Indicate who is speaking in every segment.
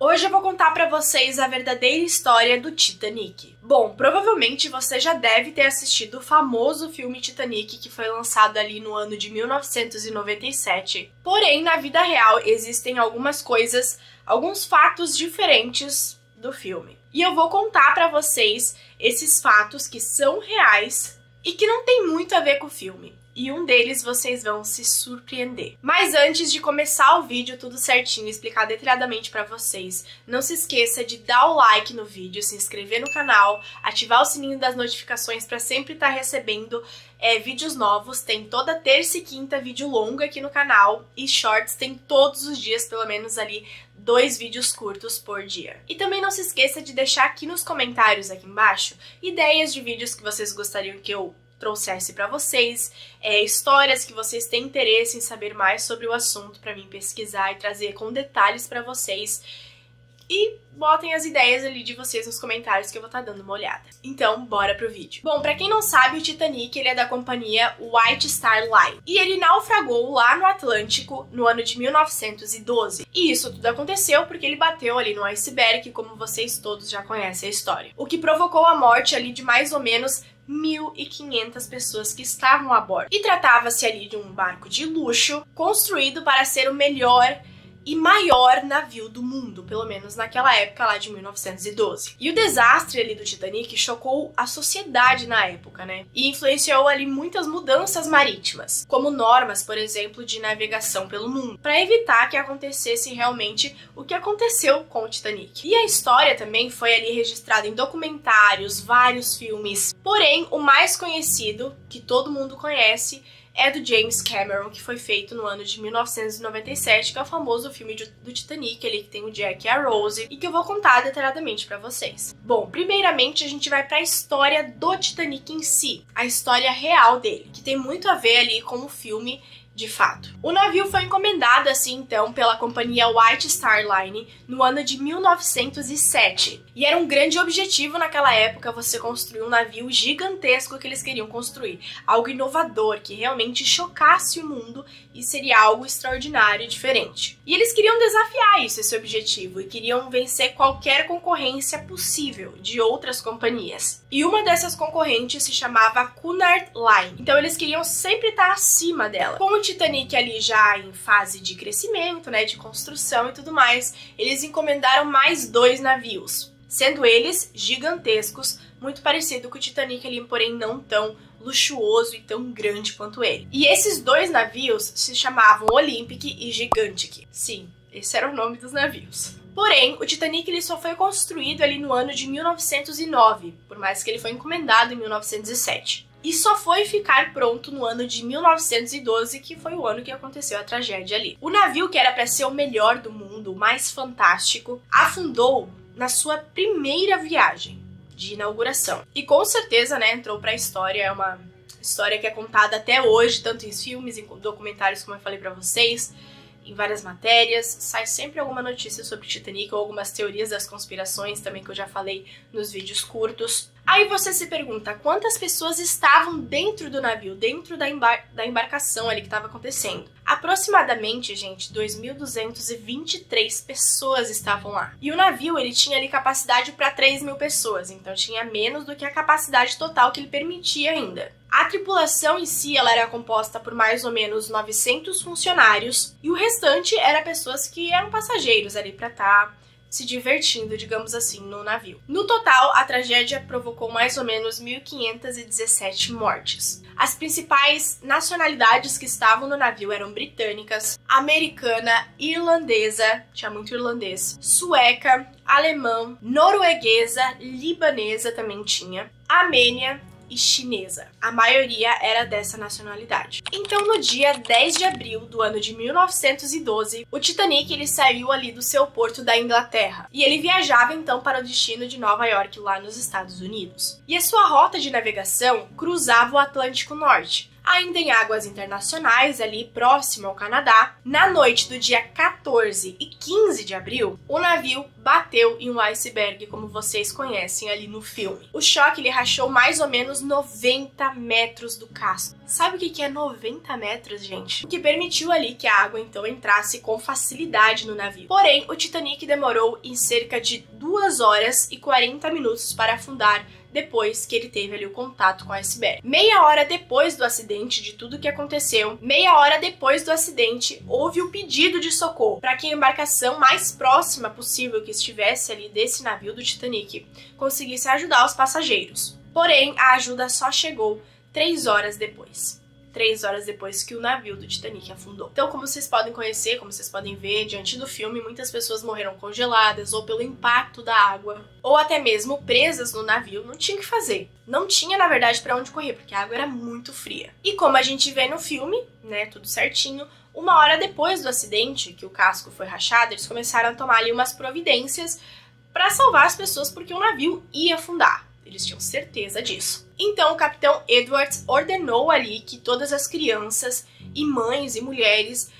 Speaker 1: Hoje eu vou contar pra vocês a verdadeira história do Titanic. Bom, provavelmente você já deve ter assistido o famoso filme Titanic, que foi lançado ali no ano de 1997. Porém, na vida real existem algumas coisas, alguns fatos diferentes do filme. E eu vou contar pra vocês esses fatos que são reais e que não tem muito a ver com o filme. E um deles vocês vão se surpreender. Mas antes de começar o vídeo tudo certinho, explicar detalhadamente pra vocês, não se esqueça de dar o like no vídeo, se inscrever no canal, ativar o sininho das notificações pra sempre estar recebendo vídeos novos. Tem toda terça e quinta vídeo longo aqui no canal e shorts tem todos os dias, pelo menos ali 2 vídeos curtos por dia. E também não se esqueça de deixar aqui nos comentários aqui embaixo ideias de vídeos que vocês gostariam que eu trouxesse pra vocês, histórias que vocês têm interesse em saber mais sobre o assunto pra mim pesquisar e trazer com detalhes pra vocês. E botem as ideias ali de vocês nos comentários que eu vou estar dando uma olhada. Então, bora pro vídeo. Bom, pra quem não sabe, o Titanic ele é da companhia White Star Line. E ele naufragou lá no Atlântico no ano de 1912. E isso tudo aconteceu porque ele bateu ali no iceberg, como vocês todos já conhecem a história. O que provocou a morte ali de mais ou menos 1.500 pessoas que estavam a bordo. E tratava-se ali de um barco de luxo, construído para ser o melhor e maior navio do mundo, pelo menos naquela época lá de 1912. E o desastre ali do Titanic chocou a sociedade na época, né? E influenciou ali muitas mudanças marítimas, como normas, por exemplo, de navegação pelo mundo, para evitar que acontecesse realmente o que aconteceu com o Titanic. E a história também foi ali registrada em documentários, vários filmes. Porém, o mais conhecido, que todo mundo conhece, é do James Cameron, que foi feito no ano de 1997, que é o famoso filme do Titanic, ali que tem o Jack e a Rose, e que eu vou contar detalhadamente pra vocês. Bom, primeiramente a gente vai pra história do Titanic em si, a história real dele, que tem muito a ver ali com o filme de fato. O navio foi encomendado assim então pela companhia White Star Line no ano de 1907. E era um grande objetivo naquela época você construir um navio gigantesco que eles queriam construir. Algo inovador, que realmente chocasse o mundo e seria algo extraordinário e diferente. E eles queriam desafiar esse objetivo e queriam vencer qualquer concorrência possível de outras companhias. E uma dessas concorrentes se chamava Cunard Line. Então eles queriam sempre estar acima dela. Com o Titanic ali já em fase de crescimento, né, de construção e tudo mais, eles encomendaram mais 2 navios, sendo eles gigantescos, muito parecido com o Titanic ali, porém não tão luxuoso e tão grande quanto ele. E esses 2 navios se chamavam Olympic e Gigantic. Sim, esse era o nome dos navios. Porém, o Titanic ele só foi construído ali no ano de 1909, por mais que ele foi encomendado em 1907. E só foi ficar pronto no ano de 1912, que foi o ano que aconteceu a tragédia ali. O navio, que era para ser o melhor do mundo, o mais fantástico, afundou na sua primeira viagem de inauguração. E com certeza, né, entrou pra história, é uma história que é contada até hoje, tanto em filmes, em documentários, como eu falei pra vocês, em várias matérias, sai sempre alguma notícia sobre Titanic ou algumas teorias das conspirações também que eu já falei nos vídeos curtos. Aí você se pergunta quantas pessoas estavam dentro do navio, dentro da embarcação ali que estava acontecendo. Aproximadamente, gente, 2.223 pessoas estavam lá. E o navio, ele tinha ali capacidade para 3.000 pessoas, então tinha menos do que a capacidade total que ele permitia ainda. A tripulação em si, ela era composta por mais ou menos 900 funcionários e o restante era pessoas que eram passageiros ali para estar se divertindo, digamos assim, no navio. No total, a tragédia provocou mais ou menos 1.517 mortes. As principais nacionalidades que estavam no navio eram britânicas, americana, irlandesa, tinha muito irlandês, sueca, alemã, norueguesa, libanesa também tinha, armênia e chinesa. A maioria era dessa nacionalidade. Então, no dia 10 de abril do ano de 1912, o Titanic ele saiu ali do seu porto da Inglaterra e ele viajava então para o destino de Nova York, lá nos Estados Unidos. E a sua rota de navegação cruzava o Atlântico Norte, Ainda em águas internacionais, ali próximo ao Canadá, na noite do dia 14 e 15 de abril, o navio bateu em um iceberg, como vocês conhecem ali no filme. O choque ele rachou mais ou menos 90 metros do casco. Sabe o que é 90 metros, gente? O que permitiu ali que a água então entrasse com facilidade no navio. Porém, o Titanic demorou em cerca de 2 horas e 40 minutos para afundar depois que ele teve ali o contato com o iceberg. Meia hora depois do acidente, de tudo que aconteceu, meia hora depois do acidente, houve o pedido de socorro para que a embarcação mais próxima possível que estivesse ali desse navio do Titanic conseguisse ajudar os passageiros. Porém, a ajuda só chegou 3 horas depois. 3 horas depois que o navio do Titanic afundou. Então, como vocês podem conhecer, como vocês podem ver diante do filme, muitas pessoas morreram congeladas ou pelo impacto da água, ou até mesmo presas no navio, não tinha o que fazer. Não tinha, na verdade, para onde correr, porque a água era muito fria. E como a gente vê no filme, né, tudo certinho, 1 hora depois do acidente, que o casco foi rachado, eles começaram a tomar ali umas providências para salvar as pessoas, porque o navio ia afundar. Eles tinham certeza disso. Então, o capitão Edwards ordenou ali que todas as crianças e mães e mulheres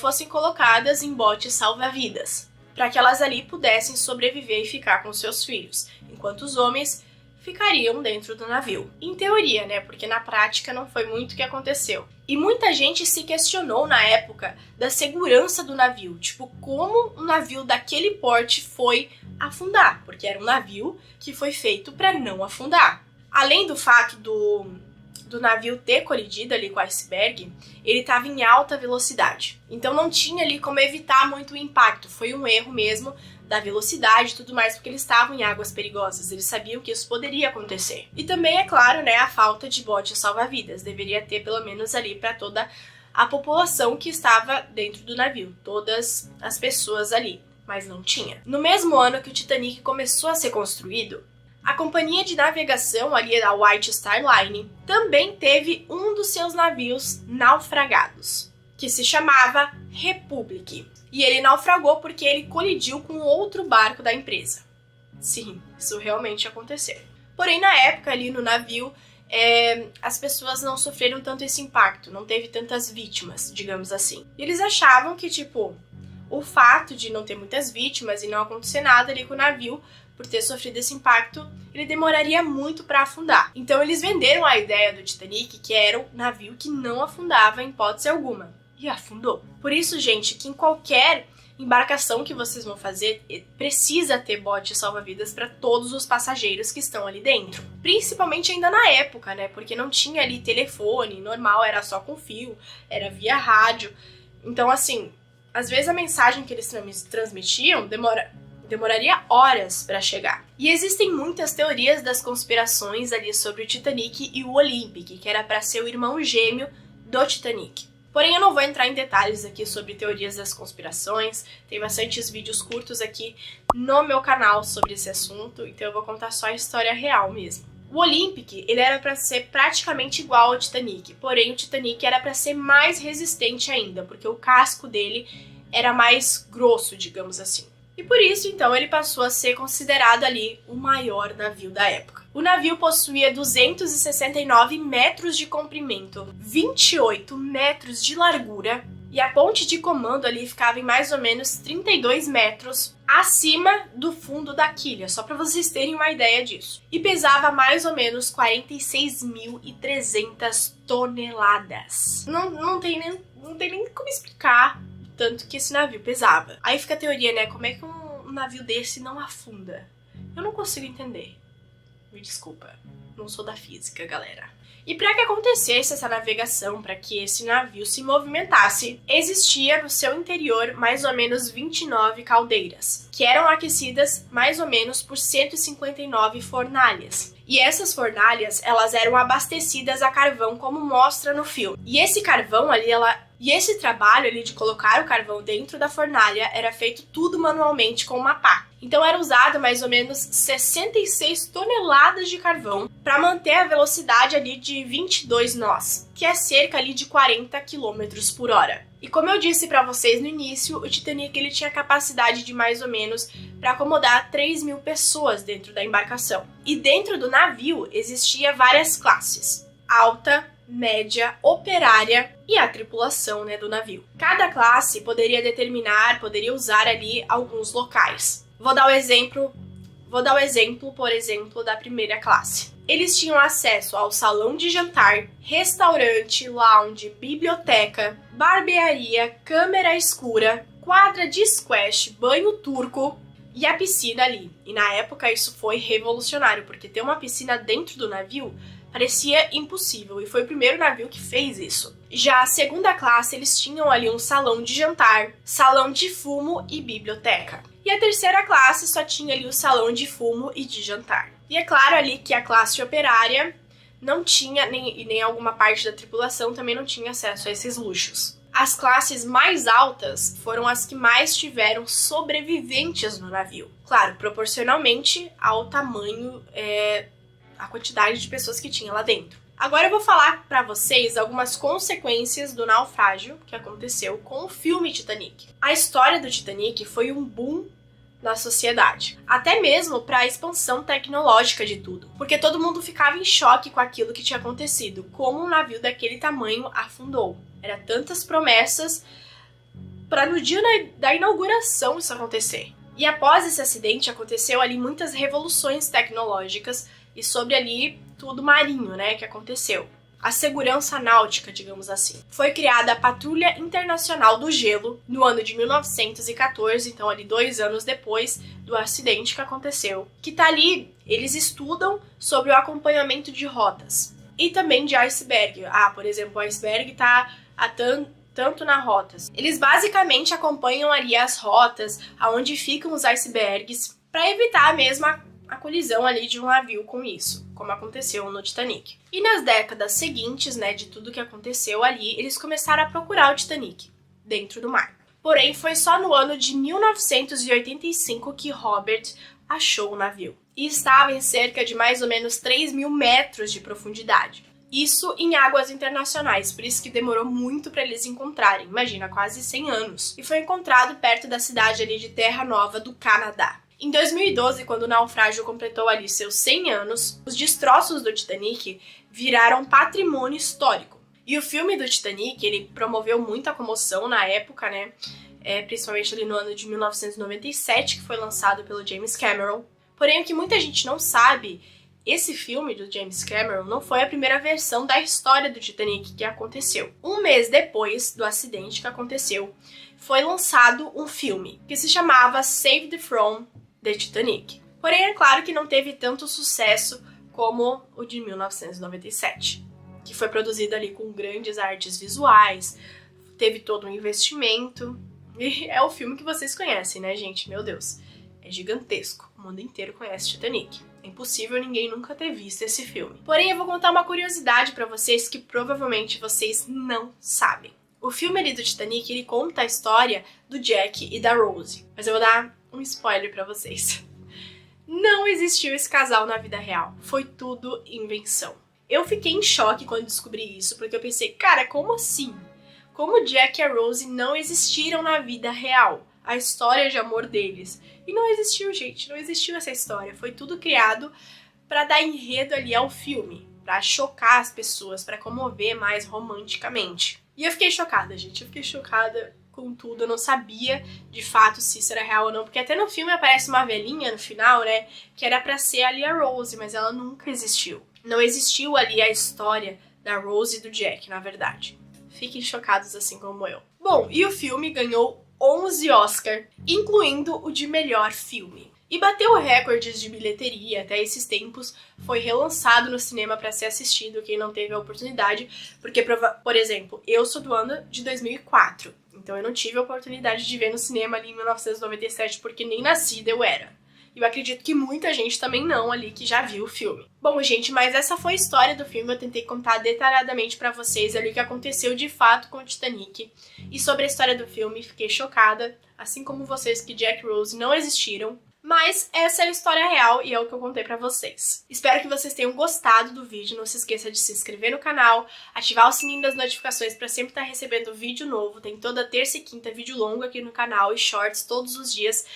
Speaker 1: fossem colocadas em botes salva-vidas, para que elas ali pudessem sobreviver e ficar com seus filhos, enquanto os homens ficariam dentro do navio. Em teoria, né? Porque na prática não foi muito o que aconteceu. E muita gente se questionou na época da segurança do navio, tipo, como um navio daquele porte foi afundar, porque era um navio que foi feito para não afundar. Além do fato do navio ter colidido ali com o iceberg, ele estava em alta velocidade. Então não tinha ali como evitar muito o impacto. Foi um erro mesmo da velocidade e tudo mais, porque eles estavam em águas perigosas. Eles sabiam que isso poderia acontecer. E também, é claro, né, a falta de bote salva-vidas. Deveria ter pelo menos ali para toda a população que estava dentro do navio. Todas as pessoas ali. Mas não tinha. No mesmo ano que o Titanic começou a ser construído, a companhia de navegação ali da White Star Line também teve um dos seus navios naufragados, que se chamava Republic. E ele naufragou porque ele colidiu com outro barco da empresa. Sim, isso realmente aconteceu. Porém, na época ali no navio, as pessoas não sofreram tanto esse impacto, não teve tantas vítimas, digamos assim. E eles achavam que, tipo, o fato de não ter muitas vítimas e não acontecer nada ali com o navio, por ter sofrido esse impacto, ele demoraria muito para afundar. Então eles venderam a ideia do Titanic, que era um navio que não afundava em hipótese alguma. E afundou. Por isso, gente, que em qualquer embarcação que vocês vão fazer, precisa ter bote salva-vidas para todos os passageiros que estão ali dentro. Principalmente ainda na época, né? Porque não tinha ali telefone normal, era só com fio, era via rádio. Então, assim, às vezes a mensagem que eles transmitiam demoraria horas para chegar. E existem muitas teorias das conspirações ali sobre o Titanic e o Olympic, que era para ser o irmão gêmeo do Titanic. Porém, eu não vou entrar em detalhes aqui sobre teorias das conspirações, tem bastantes vídeos curtos aqui no meu canal sobre esse assunto, então eu vou contar só a história real mesmo. O Olympic, ele era para ser praticamente igual ao Titanic, porém o Titanic era para ser mais resistente ainda, porque o casco dele era mais grosso, digamos assim. E por isso, então, ele passou a ser considerado ali o maior navio da época. O navio possuía 269 metros de comprimento, 28 metros de largura, e a ponte de comando ali ficava em mais ou menos 32 metros acima do fundo da quilha, só para vocês terem uma ideia disso. E pesava mais ou menos 46.300 toneladas. Não tem nem como explicar o tanto que esse navio pesava. Aí fica a teoria, né? Como é que um navio desse não afunda? Eu não consigo entender. Me desculpa, não sou da física, galera. E para que acontecesse essa navegação, para que esse navio se movimentasse, existia no seu interior mais ou menos 29 caldeiras, que eram aquecidas mais ou menos por 159 fornalhas. E essas fornalhas, elas eram abastecidas a carvão, como mostra no filme. E esse carvão ali, esse trabalho ali de colocar o carvão dentro da fornalha era feito tudo manualmente com uma pá. Então era usado mais ou menos 66 toneladas de carvão para manter a velocidade ali de 22 nós, que é cerca ali de 40 km por hora. E como eu disse para vocês no início, o Titanic ele tinha capacidade de mais ou menos para acomodar 3.000 pessoas dentro da embarcação. E dentro do navio existia várias classes: alta, média, operária e a tripulação, né, do navio. Cada classe poderia usar ali alguns locais. Vou dar o exemplo, por exemplo, da primeira classe. Eles tinham acesso ao salão de jantar, restaurante, lounge, biblioteca, barbearia, câmera escura, quadra de squash, banho turco e a piscina ali. E na época isso foi revolucionário, porque ter uma piscina dentro do navio parecia impossível, e foi o primeiro navio que fez isso. Já a segunda classe, eles tinham ali um salão de jantar, salão de fumo e biblioteca. E a terceira classe só tinha ali o salão de fumo e de jantar. E é claro ali que a classe operária não tinha, nem alguma parte da tripulação também não tinha acesso a esses luxos. As classes mais altas foram as que mais tiveram sobreviventes no navio. Claro, proporcionalmente ao tamanho, a quantidade de pessoas que tinha lá dentro. Agora eu vou falar para vocês algumas consequências do naufrágio que aconteceu com o filme Titanic. A história do Titanic foi um boom na sociedade, até mesmo para a expansão tecnológica de tudo, porque todo mundo ficava em choque com aquilo que tinha acontecido, como um navio daquele tamanho afundou. Era tantas promessas para no dia da inauguração isso acontecer. E após esse acidente aconteceu ali muitas revoluções tecnológicas e sobre ali tudo marinho, né, que aconteceu. A segurança náutica, digamos assim. Foi criada a Patrulha Internacional do Gelo no ano de 1914, então ali 2 anos depois do acidente que aconteceu. Que tá ali, eles estudam sobre o acompanhamento de rotas e também de iceberg. Por exemplo, o iceberg tá tanto na rotas. Eles basicamente acompanham ali as rotas, aonde ficam os icebergs, para evitar mesmo a colisão ali de um navio com isso, como aconteceu no Titanic. E nas décadas seguintes, né, de tudo que aconteceu ali, eles começaram a procurar o Titanic dentro do mar. Porém, foi só no ano de 1985 que Robert achou o navio. E estava em cerca de mais ou menos 3.000 metros de profundidade. Isso em águas internacionais, por isso que demorou muito para eles encontrarem. Imagina, quase 100 anos. E foi encontrado perto da cidade ali de Terra Nova do Canadá. Em 2012, quando o naufrágio completou ali seus 100 anos, os destroços do Titanic viraram patrimônio histórico. E o filme do Titanic, ele promoveu muita comoção na época, né? Principalmente ali no ano de 1997, que foi lançado pelo James Cameron. Porém, o que muita gente não sabe, esse filme do James Cameron não foi a primeira versão da história do Titanic que aconteceu. Um mês depois do acidente que aconteceu, foi lançado um filme que se chamava Saved from The Titanic. Porém, é claro que não teve tanto sucesso como o de 1997, que foi produzido ali com grandes artes visuais, teve todo um investimento, e é o filme que vocês conhecem, né, gente? Meu Deus, é gigantesco, o mundo inteiro conhece Titanic. É impossível ninguém nunca ter visto esse filme. Porém, eu vou contar uma curiosidade pra vocês que provavelmente vocês não sabem. O filme ali do Titanic, ele conta a história do Jack e da Rose, mas eu vou dar um spoiler pra vocês. Não existiu esse casal na vida real. Foi tudo invenção. Eu fiquei em choque quando descobri isso, porque eu pensei, cara, como assim? Como o Jack e a Rose não existiram na vida real? A história de amor deles. E não existiu, gente. Não existiu essa história. Foi tudo criado pra dar enredo ali ao filme. Pra chocar as pessoas, pra comover mais romanticamente. E eu fiquei chocada, gente. Eu fiquei chocada com tudo, eu não sabia de fato se isso era real ou não, porque até no filme aparece uma velhinha no final, né, que era pra ser ali a Rose, mas ela nunca existiu. Não existiu ali a história da Rose e do Jack, na verdade. Fiquem chocados assim como eu. Bom, e o filme ganhou 11 Oscar, incluindo o de melhor filme. E bateu recordes de bilheteria, até esses tempos foi relançado no cinema para ser assistido, quem não teve a oportunidade, porque, por exemplo, eu sou do ano de 2004, então eu não tive a oportunidade de ver no cinema ali em 1997, porque nem nascida eu era. E eu acredito que muita gente também não ali que já viu o filme. Bom, gente, mas essa foi a história do filme, eu tentei contar detalhadamente pra vocês ali o que aconteceu de fato com o Titanic. E sobre a história do filme, fiquei chocada, assim como vocês, que Jack e Rose não existiram. Mas essa é a história real e é o que eu contei pra vocês. Espero que vocês tenham gostado do vídeo. Não se esqueça de se inscrever no canal, ativar o sininho das notificações pra sempre estar recebendo vídeo novo. Tem toda terça e quinta vídeo longo aqui no canal e shorts todos os dias.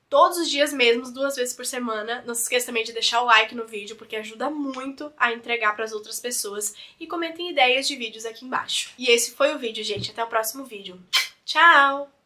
Speaker 1: todos os dias mesmo, 2 vezes por semana. Não se esqueça também de deixar o like no vídeo, porque ajuda muito a entregar para as outras pessoas. E comentem ideias de vídeos aqui embaixo. E esse foi o vídeo, gente. Até o próximo vídeo. Tchau!